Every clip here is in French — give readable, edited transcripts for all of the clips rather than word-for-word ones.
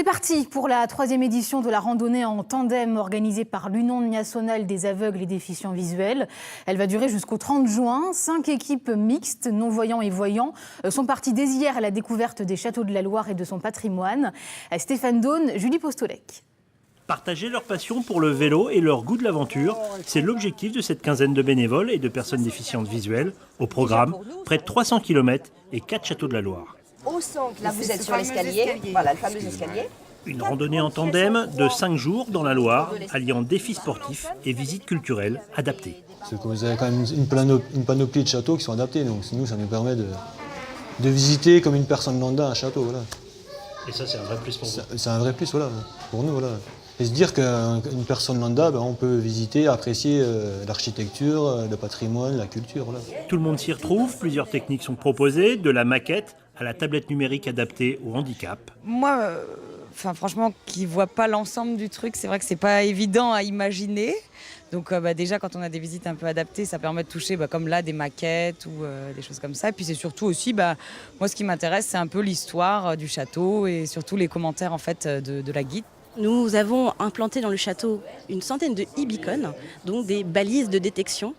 C'est parti pour la 3e édition de la randonnée en tandem organisée par l'Union nationale des aveugles et déficients visuels. Elle va durer jusqu'au 30 juin. 5 équipes mixtes, non-voyants et voyants, sont parties dès hier à la découverte des châteaux de la Loire et de son patrimoine. Stéphane Daune, Julie Postolek. Partager leur passion pour le vélo et leur goût de l'aventure, c'est l'objectif de cette quinzaine de bénévoles et de personnes déficientes visuelles. Au programme, près de 300 km et 4 châteaux de la Loire. Au centre, là vous êtes sur l'escalier, voilà le fameux escalier. Une randonnée en tandem de 5 jours dans la Loire, alliant défis sportifs et visites culturelles adaptées. C'est que vous avez quand même une panoplie de châteaux qui sont adaptés, donc nous ça nous permet de visiter comme une personne lambda un château. Voilà. Et ça c'est un vrai plus pour vous. C'est un vrai plus voilà, pour nous. Voilà. Et se dire qu'une personne lambda, on peut visiter, apprécier l'architecture, le patrimoine, la culture. Voilà. Tout le monde s'y retrouve, plusieurs techniques sont proposées, de la maquette à la tablette numérique adaptée au handicap. Moi, franchement, qui ne voit pas l'ensemble du truc, c'est vrai que c'est pas évident à imaginer. Donc déjà, quand on a des visites un peu adaptées, ça permet de toucher comme là des maquettes ou des choses comme ça. Et puis c'est surtout aussi, moi ce qui m'intéresse, c'est un peu l'histoire du château et surtout les commentaires en fait de la guide. Nous avons implanté dans le château une centaine de e-beacons, donc des balises de détection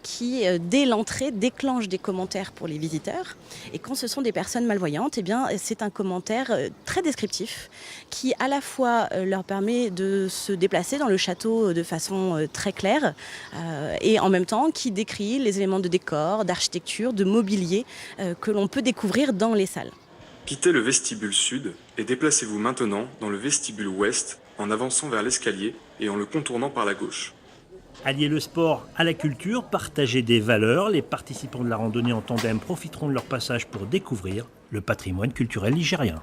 qui, dès l'entrée, déclenchent des commentaires pour les visiteurs. Et quand ce sont des personnes malvoyantes, c'est un commentaire très descriptif qui, à la fois, leur permet de se déplacer dans le château de façon très claire et en même temps qui décrit les éléments de décor, d'architecture, de mobilier que l'on peut découvrir dans les salles. Quittez le vestibule sud et déplacez-vous maintenant dans le vestibule ouest en avançant vers l'escalier et en le contournant par la gauche. Allier le sport à la culture, partager des valeurs, les participants de la randonnée en tandem profiteront de leur passage pour découvrir le patrimoine culturel ligérien.